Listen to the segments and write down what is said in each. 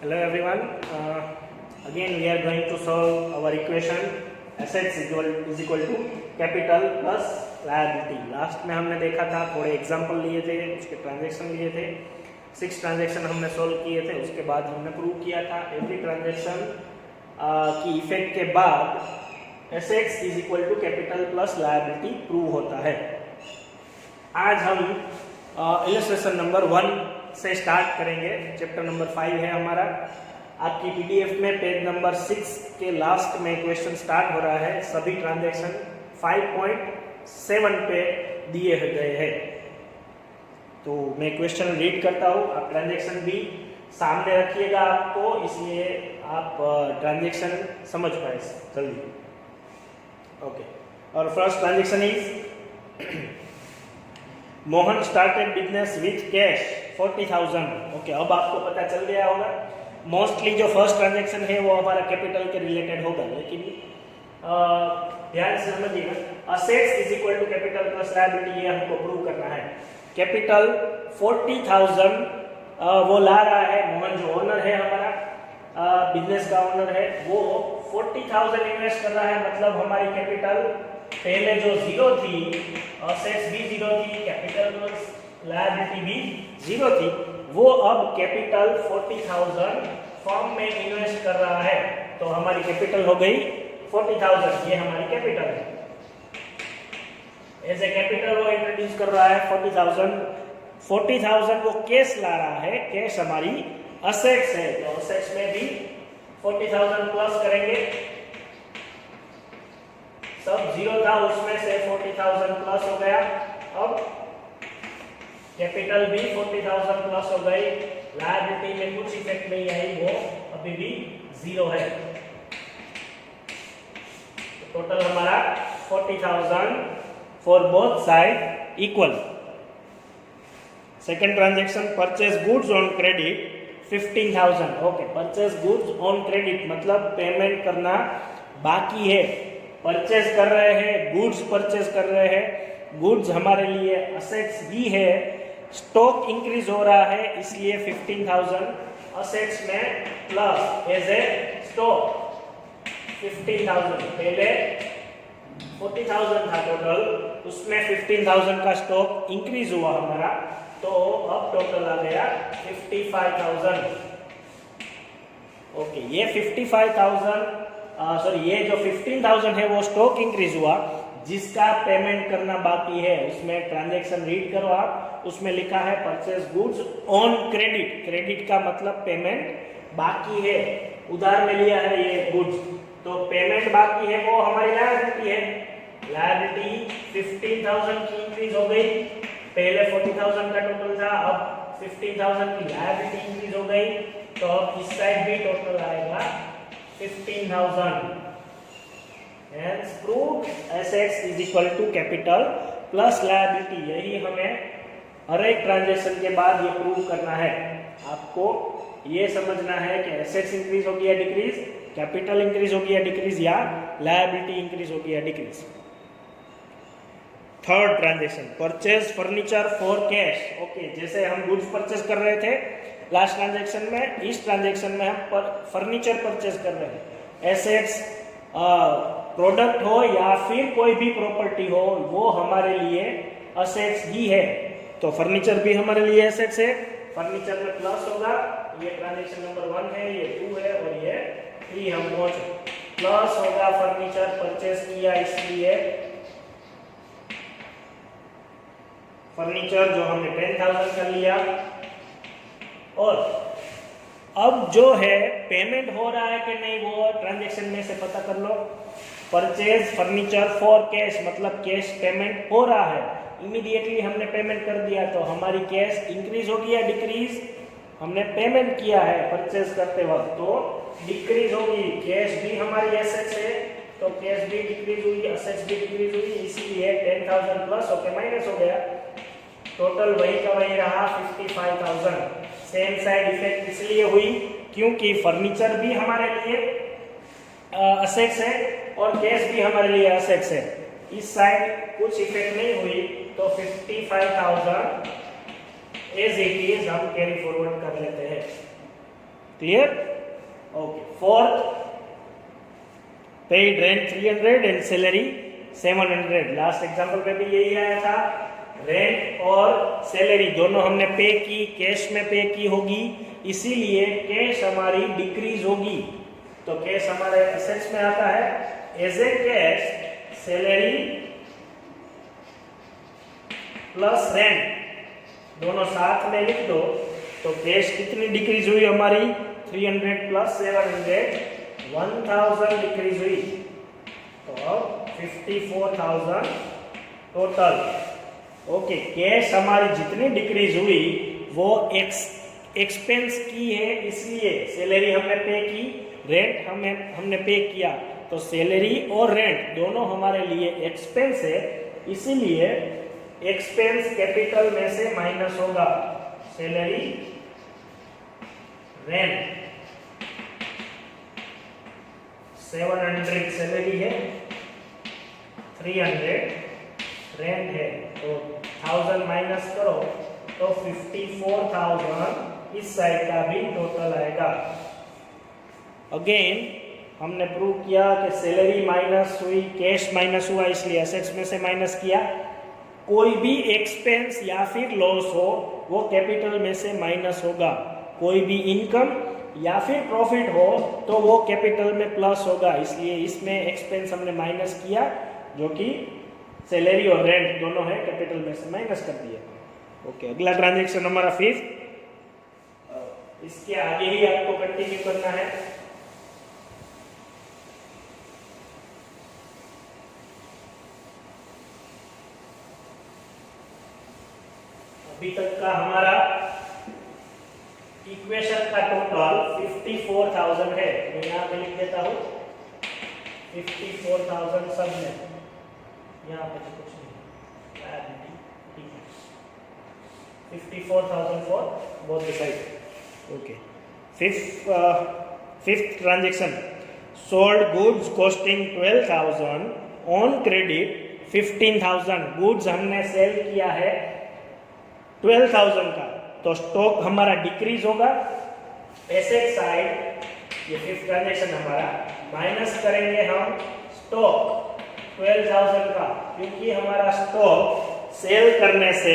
Hello everyone. Again we are going to solve our equation assets is equal to capital plus liability. Last में हमने देखा था, थोड़े example लिए थे, उसके ट्रांजैक्शन लिए थे, 6 ट्रांजैक्शन हमने सोल्व किए थे. उसके बाद हमने प्रूव किया था एवरी ट्रांजैक्शन की इफेक्ट के बाद assets is equal to capital plus liability prove होता है. आज हम इलस्ट्रेशन नंबर 1 से स्टार्ट करेंगे. चैप्टर नंबर 5 है हमारा. आपकी पीडीएफ में पेज नंबर 6 के लास्ट में क्वेश्चन स्टार्ट हो रहा है. सभी ट्रांजैक्शन 5.7 पे दिए गए हैं. तो मैं क्वेश्चन रीड करता हूँ, आप ट्रांजैक्शन भी सामने रखिएगा आपको, इसलिए आप ट्रांजैक्शन समझ पाए जल्दी. ओके, और first transaction is Mohan started business with cash 40,000. Okay, अब आपको पता चल गया होगा. मोस्टली जो फर्स्ट ट्रांजैक्शन है वो हमारा कैपिटल के रिलेटेड होगा, लेकिन ध्यान से समझिएगा. Assets is equal to capital plus liability, ये हमको प्रूव करना है. कैपिटल 40,000 वो ला रहा है मोहन, जो ओनर है हमारा, बिजनेस का ओनर है, वो 40,000 इन्वेस्ट कर रहा है. मतलब हमारी कैपिटल पहले जो 0 थी, असेट्स भी 0 थी, कैपिटल प्लस लायबिलिटी भी 0 थी, वो अब कैपिटल 40,000 फॉर्म में इन्वेस्ट कर रहा है. तो हमारी कैपिटल हो गई 40,000. ये हमारी कैपिटल है. एज ए कैपिटल वो इंट्रोड्यूस कर रहा है 40,000 वो कैश ला रहा है. कैश हमारी असेट्स है, तो असेट्स में भी 40,000 प्लस करेंगे. सब 0 था, उसमें से 40,000 प्लस हो गया. अब कैपिटल भी 40,000 प्लस हो गई. लायबिलिटी में कुछ इफेक्ट नहीं आई, वो अभी भी 0 है. तो टोटल हमारा 40,000 for both side equal. Second transaction purchase goods on credit 15,000. Okay, purchase goods on credit मतलब पेमेंट करना बाकी है. परचेज कर रहे हैं, गुड्स परचेज कर रहे हैं. गुड्स हमारे लिए असेट्स भी है. स्टॉक इंक्रीज हो रहा है, इसलिए 15,000 असेट्स में प्लस एज ए स्टॉक 15,000. पहले 40,000 था टोटल, उसमें 15,000 का स्टॉक इंक्रीज हुआ हमारा, तो अब टोटल आ गया 55,000. ओके, ये 55,000 ये जो 15,000 है वो स्टॉक इंक्रीज हुआ, जिसका पेमेंट करना बाकी है. उसमें ट्रांजैक्शन रीड करो आप, उसमें लिखा है purchase goods on credit. Credit का मतलब पेमेंट बाकी है. उधार में लिया है ये गुड्स, तो पेमेंट बाकी है, वो हमारी लायबिलिटी है. लायबिलिटी 15,000 की इंक्रीज हो गई. पहले 40,000 का टोटल था, अब 15,000 की लायबिलिटी इंक्रीज हो गई. तो अब इस साइड भी टोटल आएगा 15,000. Hence proved assets is equal to capital plus liability. यही हमें हर एक ट्रांजैक्शन के बाद ये प्रूव करना है. आपको ये समझना है कि एसेट्स इंक्रीज होगी या डिक्रीज, कैपिटल इंक्रीज होगी या डिक्रीज, या लायबिलिटी इंक्रीज होगी या decrease. Third transaction purchase furniture for cash. Okay, जैसे हम गुड्स परचेज कर रहे थे लास्ट ट्रांजैक्शन में, इस ट्रांजैक्शन में हम फर्नीचर परचेज कर रहे हैं. एसेट्स प्रोडक्ट हो या फिर कोई भी प्रॉपर्टी हो, वो हमारे लिए असेट्स ही है. तो फर्नीचर भी हमारे लिए एसेट्स है. फर्नीचर में प्लस होगा. ये ट्रांजैक्शन नंबर 1 है, ये 2 है और ये 3. हम पहुंचे प्लस होगा. फर्नीचर परचेज किया, इसलिए फर्नीचर जो हमने 10,000 का लिया. और अब जो है पेमेंट हो रहा है कि नहीं, वो ट्रांजैक्शन में से पता कर लो. परचेज फर्नीचर फॉर कैश मतलब कैश पेमेंट हो रहा है. इमीडिएटली हमने पेमेंट कर दिया, तो हमारी कैश इंक्रीज होगी या डिक्रीज. हमने पेमेंट किया है परचेज करते वक्त, तो डिक्रीज होगी. कैश भी हमारी एसेट्स है, तो कैश भी डिक्रीज हुई, असेट्स भी डिक्रीज हुई, इसीलिए 10,000 प्लस होके माइनस हो गया. टोटल वही का वही रहा 55,000. सेम साइड इफेक्ट इसलिए हुई क्योंकि फर्नीचर भी हमारे लिए असेट्स है और कैश भी हमारे लिए असेट्स है. इस साइड कुछ इफेक्ट नहीं हुई, तो 55,000 एज इट इज हम कैरी फॉरवर्ड कर लेते हैं. Clear? Okay, fourth, paid rent 300 and salary 700। Last example में भी यही आया था, रेंट और सैलरी दोनों हमने पे की, कैश में पे की होगी, इसीलिए कैश हमारी डिक्रीज होगी। तो कैश हमारे एसेट्स में आता है, as a cash salary plus rent दोनों साथ में लिख दो। तो कैश कितनी डिक्रीज हुई हमारी, 300 प्लस 700, 1000 डिक्रीज हुई। तो 54,000 टोटल। ओके, कैश हमारी जितनी डिक्रीज हुई वो एक्सपेंस की है, इसलिए सैलरी हमने पे की, रेंट हमने पे किया, तो सैलरी और रेंट दोनों हमारे लिए एक्सपेंस है, इसीलिए एक्सपेंस कैपिटल में से माइनस होगा। सैलरी, रेंट 700 सैलरी है, 300 रेंट है, तो 1000 माइनस करो तो 54,000 इस साइड का भी टोटल आएगा। अगेन हमने प्रूव किया कि सैलरी माइनस हुई, कैश माइनस हुआ, इसलिए एसेट्स में से माइनस किया। कोई भी एक्सपेंस या फिर लॉस हो वो कैपिटल में से माइनस होगा। कोई भी इनकम या फिर प्रॉफिट हो तो वो कैपिटल में प्लस होगा, इसलिए इसमें एक्सपेंस हमने माइनस किया, जो कि सैलरी और रेंट दोनों है, कैपिटल में से माइनस कर दिया। ओके, अगला ट्रांजैक्शन हमारा 5th, इसके आगे ही आपको कंटिन्यू करना है। अभी तक का हमारा इक्वेशन का टोटल 54,000 है। मैं यहाँ पे लिख देता हूँ 54,000 सब में, यहाँ पे तो कुछ नहीं, 54,000 for both the side. Okay, fifth transaction, sold goods costing 12,000 on credit 15,000। Goods हमने सेल किया है 12,000 का, तो स्टॉक हमारा डिक्रीज होगा। एसेट साइड, ये फिफ्थ ट्रांजैक्शन हमारा, माइनस करेंगे हम स्टॉक 12,000 का, क्योंकि हमारा स्टॉक सेल करने से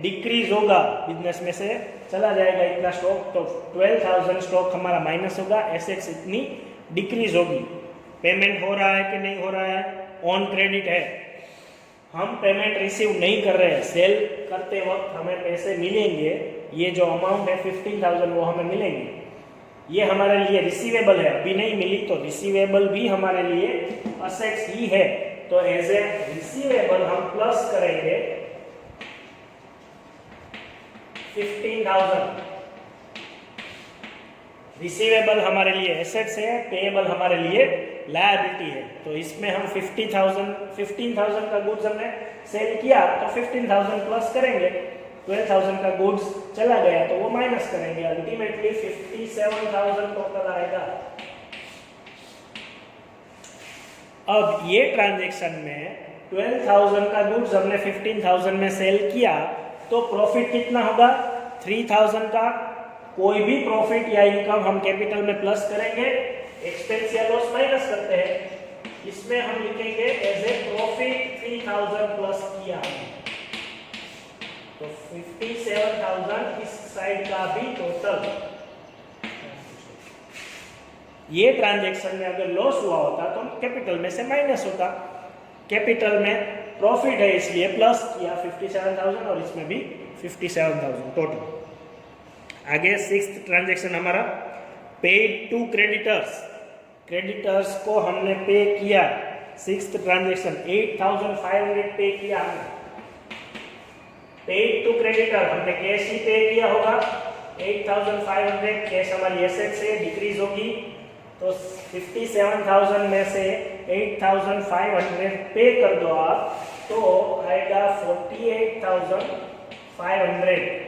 डिक्रीज होगा, बिजनेस में से चला जाएगा इतना स्टॉक, तो 12,000 स्टॉक हमारा माइनस होगा, एसेट्स इतनी डिक्रीज होगी। पेमेंट हो रहा है कि नहीं हो रहा है, ऑन क्रेडिट है, हम पेमेंट रिसीव नहीं कर रहे हैं, सेल करते वक्त हमें पैसे मिलेंगे, ये जो अमाउंट है 15,000 वो हमें मिलेंगे, ये हमारे लिए रिसीवेबल है, अभी नहीं मिली तो रिसीवेबल भी हमारे लिए असेट्स ही है, तो एज ए रिसीवेबल हम प्लस करेंगे 15,000। रिसीवेबल हमारे लिए एसेट्स है, पेएबल हमारे लिए लायबिलिटी है, तो इसमें हम 15,000 का गुड्स हमने सेल किया तो 15,000 प्लस करेंगे, 12,000 का गुड्स चला गया तो वो माइनस करेंगे, अल्टीमेटली 57,000 टोटल आएगा। अब ये ट्रांजैक्शन में 12,000 का गुड्स हमने 15,000 में सेल किया, तो प्रॉफिट कितना होगा, 3,000 का। कोई भी प्रॉफिट या इनकम हम कैपिटल में प्लस करेंगे, एक्सपेंस या लॉस माइनस करते हैं, इसमें हम लिखेंगे एज ए प्रॉफिट 3,000 प्लस किया, तो 57,000 इस साइड का भी टोटल। ये ट्रांजैक्शन में अगर लॉस हुआ होता तो कैपिटल में से माइनस होता, कैपिटल में प्रॉफिट है इसलिए प्लस किया 57,000 और इसमें भी 57,000 टोटल। आगे 6th ट्रांजैक्शन हमारा, पेड टू क्रेडिटर्स, क्रेडिटर्स को हमने पे किया। 6th ट्रांजैक्शन 8,500 पे किया हमने, पेड टू क्रेडिटर, हमने कैश ही पे किया होगा, 8,500 कैश हमारी एसेट से डिक्रीज होगी, तो 57,000 में से 8,500 पे कर दो आप, तो आएगा 48,500।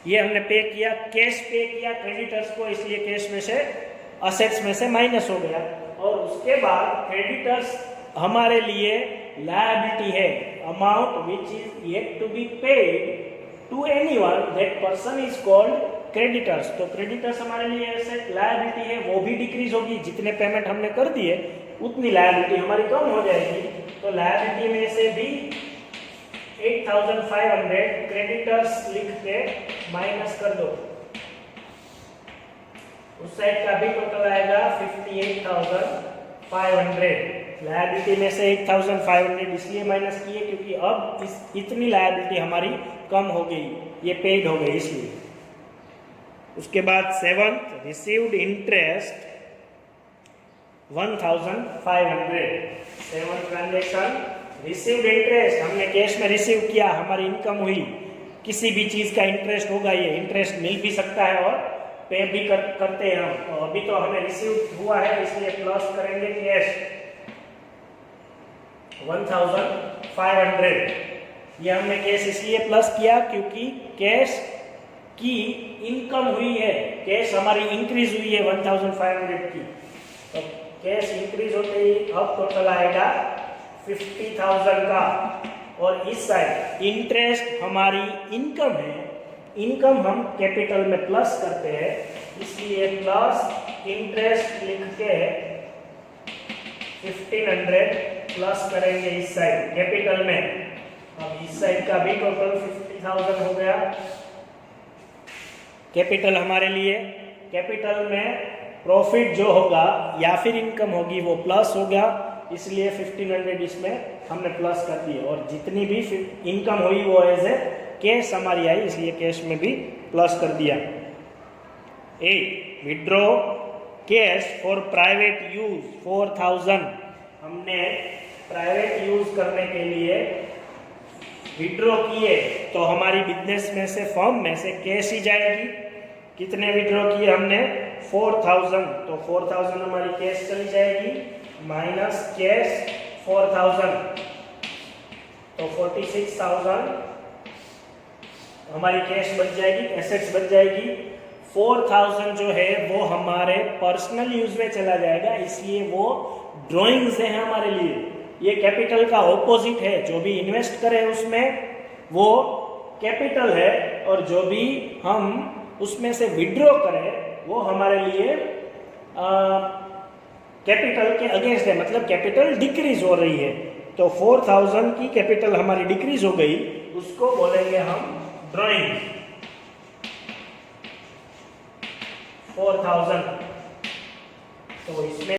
ये हमने पे किया, कैश पे किया क्रेडिटर्स को, इसलिए कैश में से असेट्स में से माइनस हो गया, और उसके बाद क्रेडिटर्स हमारे लिए लायबिलिटी है, amount which is yet to be paid to anyone, that person is called creditors, तो क्रेडिटर्स हमारे लिए एसेट, लायबिलिटी है वो भी डिक्रीज होगी, जितने पेमेंट हमने कर दिए उतनी लायबिलिटी हमारी कम हो जाएगी। तो लायबिलिटी में से भी 8500 क्रेडिटर्स लिख के माइनस कर दो, उस साइड का भी टोटल आएगा 58,500। लायबिलिटी में से 8,500 इसलिए माइनस किए क्योंकि अब इतनी लायबिलिटी हमारी कम हो गई, ये पेड हो गई इसलिए। उसके बाद 7th received interest 1,500। 7th transaction received interest, हमने कैश में रिसीव किया, हमारी इनकम हुई, किसी भी चीज का इंटरेस्ट होगा, ये इंटरेस्ट मिल भी सकता है और पे भी करते हैं हम। तो अभी तो हमें रिसीव हुआ है इसलिए प्लस करेंगे कैश 1,500। ये हमने कैश इसलिए प्लस किया क्योंकि कैश की इनकम हुई है, कैश हमारी इंक्रीज हुई है 1,500 की। तो कैश इंक्रीज होते ही अब टोटल आएगा 50,000 का। और इस साइड इंटरेस्ट हमारी इनकम है, इनकम हम कैपिटल में प्लस करते हैं इसलिए प्लस इंटरेस्ट लिख के 1500 प्लस करेंगे इस साइड कैपिटल में। अब इस साइड का भी टोटल 50,000 हो गया कैपिटल हमारे लिए। कैपिटल में प्रॉफिट जो होगा या फिर इनकम होगी वो प्लस होगा, इसलिए 1500 इसमें हमने प्लस कर दिए। और जितनी भी इनकम हुई वो एज ए कैश हमारी आई इसलिए कैश में भी प्लस कर दिया। 8 withdraw cash for private use 4,000। हमने प्राइवेट यूज करने के लिए विड्रॉ किए तो हमारी बिजनेस में से फर्म में से कैश ही जाएगी। कितने विड्रॉ किए हमने 4,000, तो 4,000 हमारी कैश चली जाएगी माइनस कैश 4,000 तो 46,000 हमारी कैश बच जाएगी, एसेट्स बच जाएगी। 4,000 जो है वो हमारे पर्सनल यूज में चला जाएगा इसलिए वो ड्राइंग्स है हमारे लिए। ये कैपिटल का ऑपोजिट है, जो भी इन्वेस्ट करे उसमें वो कैपिटल है और जो भी हम उसमें से विड्रॉ करें वो हमारे लिए कैपिटल के अगेंस्ट है, मतलब कैपिटल डिक्रीज हो रही है। तो 4,000 की कैपिटल हमारी डिक्रीज हो गई, उसको बोलेंगे हम ड्राइंग 4,000। तो इसमें